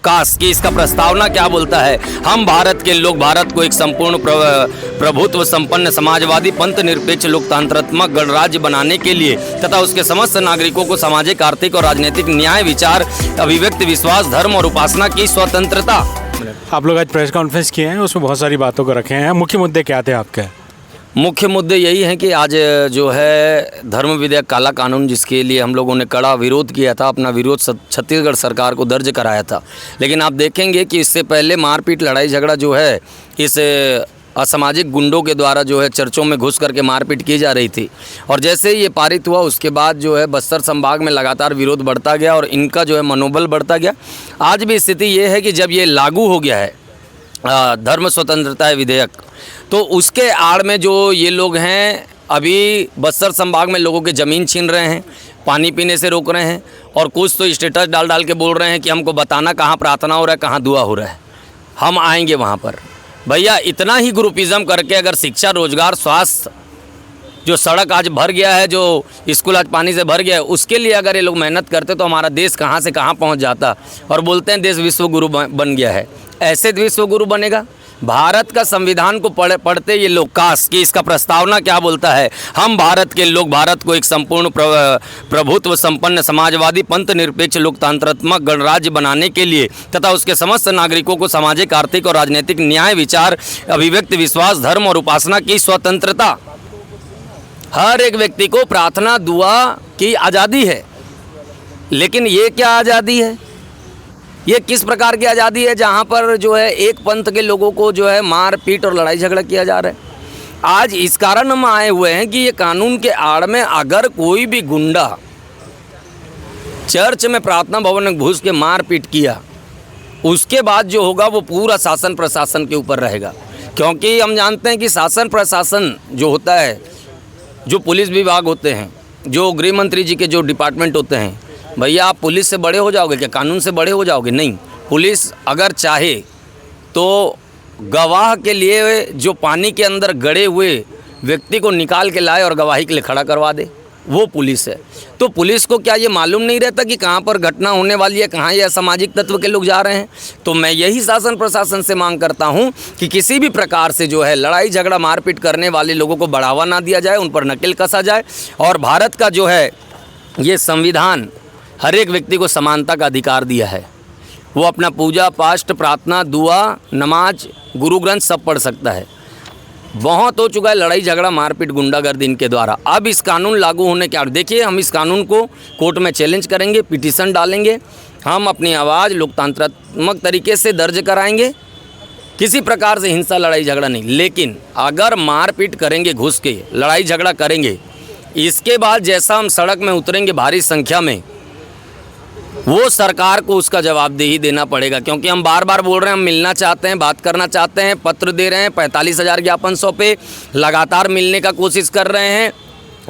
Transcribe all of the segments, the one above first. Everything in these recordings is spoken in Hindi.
कास्ट की इसका प्रस्तावना क्या बोलता है। हम भारत के लोग भारत को एक संपूर्ण प्रभुत्व संपन्न समाजवादी पंथ निरपेक्ष लोकतंत्रात्मक गणराज्य बनाने के लिए तथा उसके समस्त नागरिकों को सामाजिक, आर्थिक और राजनीतिक न्याय, विचार, अभिव्यक्ति, विश्वास, धर्म और उपासना की स्वतंत्रता। आप लोग आज प्रेस कॉन्फ्रेंस किए हैं, उसमें बहुत सारी बातों को रखे हैं। मुख्य मुद्दे क्या थे आपके? मुख्य मुद्दे यही हैं कि आज जो है धर्म विधेयक काला कानून, जिसके लिए हम लोगों ने कड़ा विरोध किया था, अपना विरोध छत्तीसगढ़ सरकार को दर्ज कराया था। लेकिन आप देखेंगे कि इससे पहले मारपीट, लड़ाई झगड़ा जो है इस असामाजिक गुंडों के द्वारा जो है चर्चों में घुस करके मारपीट की जा रही थी। और जैसे ही ये पारित हुआ उसके बाद जो है बस्तर संभाग में लगातार विरोध बढ़ता गया और इनका जो है मनोबल बढ़ता गया। आज भी स्थिति ये है कि जब ये लागू हो गया है धर्म स्वतंत्रता विधेयक, तो उसके आड़ में जो ये लोग हैं अभी बस्तर संभाग में लोगों की ज़मीन छीन रहे हैं, पानी पीने से रोक रहे हैं और कुछ तो स्टेटस डाल डाल के बोल रहे हैं कि हमको बताना कहाँ प्रार्थना हो रहा है, कहाँ दुआ हो रहा है, हम आएंगे वहाँ पर। भैया इतना ही ग्रुपिज़म करके अगर शिक्षा, रोजगार, स्वास्थ्य, जो सड़क आज भर गया है, जो स्कूल आज पानी से भर गया है, उसके लिए अगर ये लोग मेहनत करते तो हमारा देश कहाँ से कहाँ पहुँच जाता। और बोलते हैं देश विश्व गुरु बन गया है, ऐसे विश्व गुरु बनेगा? भारत का संविधान को पढ़ते ये लोग कास्ट की इसका प्रस्तावना क्या बोलता है। हम भारत के लोग भारत को एक संपूर्ण प्रभुत्व संपन्न समाजवादी पंथ निरपेक्ष लोकतंत्रात्मक गणराज्य बनाने के लिए तथा उसके समस्त नागरिकों को सामाजिक, आर्थिक और राजनीतिक न्याय, विचार, अभिव्यक्ति, विश्वास, धर्म और उपासना की स्वतंत्रता। हर एक व्यक्ति को प्रार्थना, दुआ की आज़ादी है। लेकिन ये क्या आज़ादी है? ये किस प्रकार की आज़ादी है जहाँ पर जो है एक पंथ के लोगों को जो है मार पीट और लड़ाई झगड़ा किया जा रहा है। आज इस कारण हम आए हुए हैं कि ये कानून के आड़ में अगर कोई भी गुंडा चर्च में, प्रार्थना भवन में घुस के मार पीट किया, उसके बाद जो होगा वो पूरा शासन प्रशासन के ऊपर रहेगा। क्योंकि हम जानते हैं कि शासन प्रशासन जो होता है, जो पुलिस विभाग होते हैं, जो गृह मंत्री जी के जो डिपार्टमेंट होते हैं, भैया आप पुलिस से बड़े हो जाओगे क्या? कानून से बड़े हो जाओगे? नहीं। पुलिस अगर चाहे तो गवाह के लिए जो पानी के अंदर गड़े हुए व्यक्ति को निकाल के लाए और गवाही के लिए खड़ा करवा दे, वो पुलिस है। तो पुलिस को क्या ये मालूम नहीं रहता कि कहाँ पर घटना होने वाली है, कहाँ ये असामाजिक तत्व के लोग जा रहे हैं? तो मैं यही शासन प्रशासन से मांग करता हूँ कि किसी भी प्रकार से जो है लड़ाई झगड़ा, मारपीट करने वाले लोगों को बढ़ावा ना दिया जाए, उन पर नकेल कसा जाए। और भारत का जो है ये संविधान हर एक व्यक्ति को समानता का अधिकार दिया है। वो अपना पूजा पाठ, प्रार्थना, दुआ, नमाज, गुरु ग्रंथ सब पढ़ सकता है। बहुत हो चुका है लड़ाई झगड़ा, मारपीट, गुंडागर्दी इनके द्वारा। अब इस कानून लागू होने के देखिए, हम इस कानून को कोर्ट में चैलेंज करेंगे, पिटीशन डालेंगे, हम अपनी आवाज़ लोकतंत्रात्मक तरीके से दर्ज कराएंगे। किसी प्रकार से हिंसा, लड़ाई झगड़ा नहीं। लेकिन अगर मारपीट करेंगे, घुस के लड़ाई झगड़ा करेंगे, इसके बाद जैसा हम सड़क में उतरेंगे भारी संख्या में, वो सरकार को उसका जवाबदेही देना पड़ेगा। क्योंकि हम बार बार बोल रहे हैं, हम मिलना चाहते हैं, बात करना चाहते हैं, पत्र दे रहे हैं, 45,000 ज्ञापन सौंपे, लगातार मिलने का कोशिश कर रहे हैं।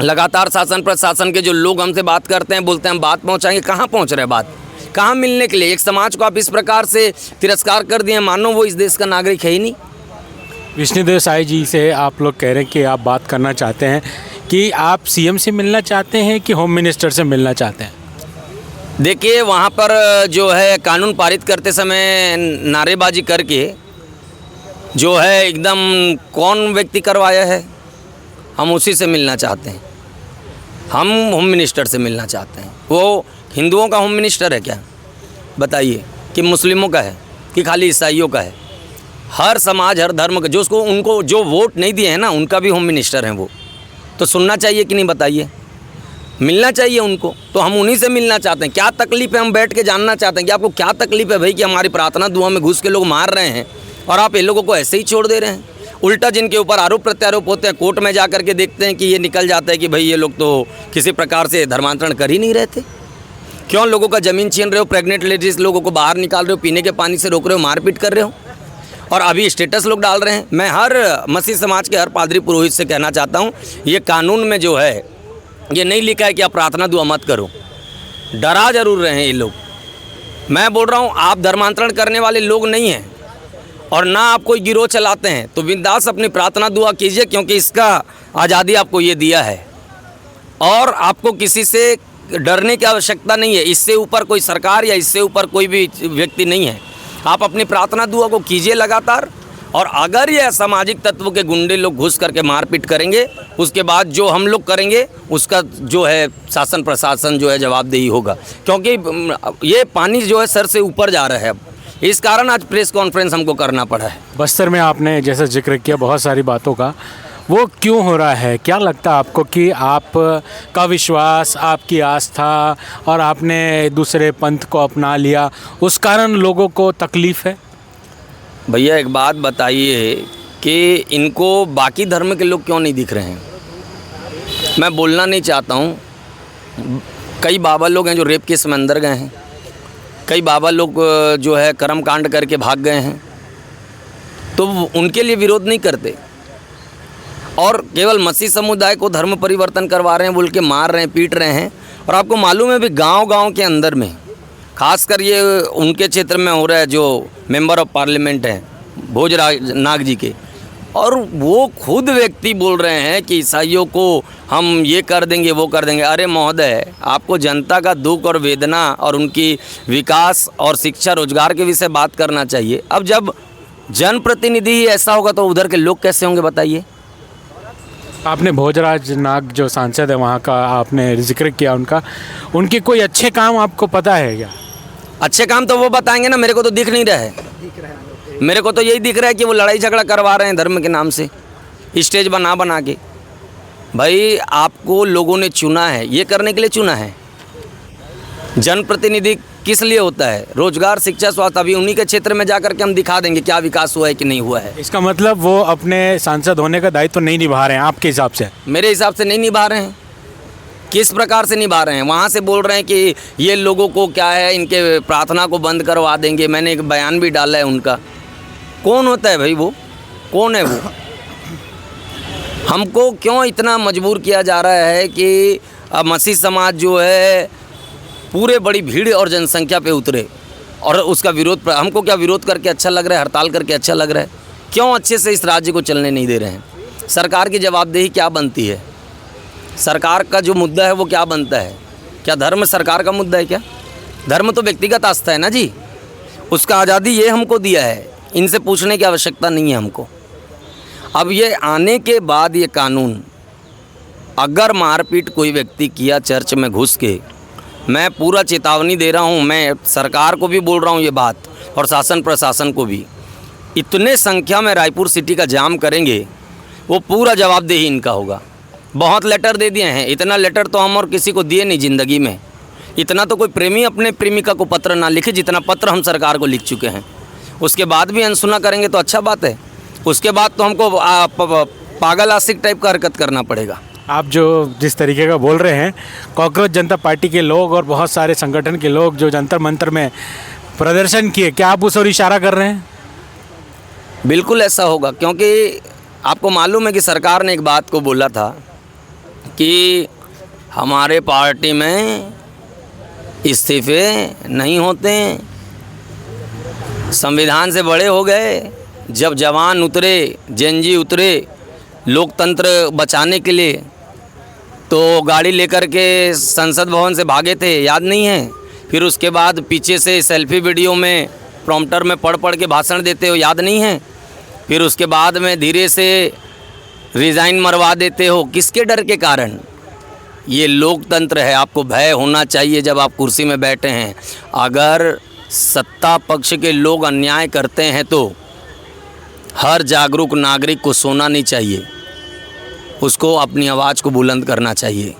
लगातार शासन प्रशासन के जो लोग हमसे बात करते हैं, बोलते हैं हम बात पहुंचाएंगे। कहाँ पहुंच रहे हैं बात? कहाँ मिलने के लिए? एक समाज को आप इस प्रकार से तिरस्कार कर दिए, मानो वो इस देश का नागरिक है ही नहीं। विष्णुदेव साय जी से आप लोग कह रहे हैं कि आप बात करना चाहते हैं, कि आप सीएम से मिलना चाहते हैं कि होम मिनिस्टर से मिलना चाहते हैं? देखिए, वहाँ पर जो है कानून पारित करते समय नारेबाजी करके जो है एकदम कौन व्यक्ति करवाया है, हम उसी से मिलना चाहते हैं। हम होम मिनिस्टर से मिलना चाहते हैं। वो हिंदुओं का होम मिनिस्टर है क्या? बताइए। कि मुस्लिमों का है कि खाली ईसाइयों का है? हर समाज, हर धर्म का, जो उसको उनको जो वोट नहीं दिए हैं ना, उनका भी होम मिनिस्टर हैं वो। तो सुनना चाहिए कि नहीं? बताइए। मिलना चाहिए उनको। तो हम उन्हीं से मिलना चाहते हैं। क्या तकलीफ़ है, हम बैठ के जानना चाहते हैं कि आपको क्या तकलीफ़ है भाई, कि हमारी प्रार्थना दुआ में घुस के लोग मार रहे हैं और आप इन लोगों को ऐसे ही छोड़ दे रहे हैं। उल्टा जिनके ऊपर आरोप प्रत्यारोप होते हैं, कोर्ट में जा कर के देखते हैं कि ये निकल जाता है कि भाई ये लोग तो किसी प्रकार से धर्मांतरण कर ही नहीं रहे थे। क्यों लोगों का ज़मीन छीन रहे हो, प्रेग्नेंट लेडीज़ लोगों को बाहर निकाल रहे हो, पीने के पानी से रोक रहे हो, मारपीट कर रहे हो, और अभी स्टेटस लोग डाल रहे हैं। मैं हर मसीह समाज के हर पादरी पुरोहित से कहना चाहता हूँ, ये कानून में जो है ये नहीं लिखा है कि आप प्रार्थना दुआ मत करो। डरा जरूर रहे हैं ये लोग। मैं बोल रहा हूँ, आप धर्मांतरण करने वाले लोग नहीं हैं और ना आप कोई गिरोह चलाते हैं, तो बिंदास अपनी प्रार्थना दुआ कीजिए, क्योंकि इसका आज़ादी आपको ये दिया है। और आपको किसी से डरने की आवश्यकता नहीं है। इससे ऊपर कोई सरकार या इससे ऊपर कोई भी व्यक्ति नहीं है। आप अपनी प्रार्थना दुआ को कीजिए लगातार, और अगर ये असामाजिक तत्व के गुंडे लोग घुस करके मारपीट करेंगे, उसके बाद जो हम लोग करेंगे उसका जो है शासन प्रशासन जो है जवाबदेही होगा, क्योंकि ये पानी जो है सर से ऊपर जा रहा है। अब इस कारण आज प्रेस कॉन्फ्रेंस हमको करना पड़ा है। बस्तर में आपने जैसा जिक्र किया बहुत सारी बातों का, वो क्यों हो रहा है? क्या लगता है आपको कि आप का विश्वास, आपकी आस्था और आपने दूसरे पंथ को अपना लिया, उस कारण लोगों को तकलीफ़ है? भैया एक बात बताइए कि इनको बाकी धर्म के लोग क्यों नहीं दिख रहे हैं? मैं बोलना नहीं चाहता हूँ। कई बाबा लोग हैं जो रेप केस में अंदर गए हैं, कई बाबा लोग जो है कर्म कांड करके भाग गए हैं, तो उनके लिए विरोध नहीं करते, और केवल मसीह समुदाय को धर्म परिवर्तन करवा रहे हैं बोल के मार रहे हैं, पीट रहे हैं। और आपको मालूम है भी गांव-गांव के अंदर में, खासकर ये उनके क्षेत्र में हो रहा है, जो मेंबर ऑफ पार्लियामेंट हैं भोजराज नाग जी के, और वो खुद व्यक्ति बोल रहे हैं कि ईसाइयों को हम ये कर देंगे वो कर देंगे। अरे महोदय, आपको जनता का दुख और वेदना और उनकी विकास और शिक्षा रोजगार के विषय बात करना चाहिए। अब जब जनप्रतिनिधि ही ऐसा होगा तो उधर के लोग कैसे होंगे बताइए? आपने भोजराज नाग जो सांसद है वहाँ का आपने जिक्र किया, उनके कोई अच्छे काम आपको पता है क्या? अच्छे काम तो वो बताएंगे ना, मेरे को तो दिख नहीं रहा है। मेरे को तो यही दिख रहा है कि वो लड़ाई झगड़ा करवा रहे हैं धर्म के नाम से, स्टेज बना बना के। भाई आपको लोगों ने चुना है, ये करने के लिए चुना है। जनप्रतिनिधि किस लिए होता है? रोजगार, शिक्षा, स्वास्थ्य। अभी उन्हीं के क्षेत्र में जाकर के हम दिखा देंगे क्या विकास हुआ है कि नहीं हुआ है। इसका मतलब वो अपने सांसद होने का दायित्व नहीं निभा रहे हैं आपके हिसाब से? मेरे हिसाब से नहीं निभा रहे हैं। किस प्रकार से निभा रहे हैं? वहाँ से बोल रहे हैं कि ये लोगों को क्या है, इनके प्रार्थना को बंद करवा देंगे। मैंने एक बयान भी डाला है उनका। कौन होता है भाई वो? कौन है वो? हमको क्यों इतना मजबूर किया जा रहा है कि अब मसीह समाज जो है पूरे बड़ी भीड़ और जनसंख्या पे उतरे और उसका विरोध? हमको क्या विरोध करके अच्छा लग रहा है? हड़ताल करके अच्छा लग रहा है? क्यों अच्छे से इस राज्य को चलने नहीं दे रहे हैं? सरकार की जवाबदेही क्या बनती है? सरकार का जो मुद्दा है वो क्या बनता है? क्या धर्म सरकार का मुद्दा है क्या? धर्म तो व्यक्तिगत आस्था है ना जी, उसका आज़ादी ये हमको दिया है, इनसे पूछने की आवश्यकता नहीं है हमको। अब ये आने के बाद ये कानून, अगर मारपीट कोई व्यक्ति किया चर्च में घुस के, मैं पूरा चेतावनी दे रहा हूँ। मैं सरकार को भी बोल रहा हूँ ये बात, और शासन प्रशासन को भी। इतने संख्या में रायपुर सिटी का जाम करेंगे, वो पूरा जवाबदेही इनका होगा। बहुत लेटर दे दिए हैं, इतना लेटर तो हम और किसी को दिए नहीं ज़िंदगी में। इतना तो कोई प्रेमी अपने प्रेमिका को पत्र ना लिखे जितना पत्र हम सरकार को लिख चुके हैं। उसके बाद भी अनसुना करेंगे तो अच्छा बात है। उसके बाद तो हमको पागल आशिक टाइप का हरकत करना पड़ेगा। आप जो जिस तरीके का बोल रहे हैं, कांग्रेस जनता पार्टी के लोग और बहुत सारे संगठन के लोग जो जंतर मंतर में प्रदर्शन किए, क्या आप उस ओर इशारा कर रहे हैं? बिल्कुल ऐसा होगा, क्योंकि आपको मालूम है कि सरकार ने एक बात को बोला था कि हमारे पार्टी में इस्तीफे नहीं होते। संविधान से बड़े हो गए, जब जवान उतरे, जेनजी उतरे लोकतंत्र बचाने के लिए, तो गाड़ी लेकर के संसद भवन से भागे थे, याद नहीं है? फिर उसके बाद पीछे से सेल्फी वीडियो में प्रॉम्प्टर में पढ़ पढ़ के भाषण देते हो, याद नहीं है? फिर उसके बाद में धीरे से रिज़ाइन मरवा देते हो। किसके डर के कारण? ये लोकतंत्र है, आपको भय होना चाहिए जब आप कुर्सी में बैठे हैं। अगर सत्ता पक्ष के लोग अन्याय करते हैं तो हर जागरूक नागरिक को सोना नहीं चाहिए, उसको अपनी आवाज़ को बुलंद करना चाहिए।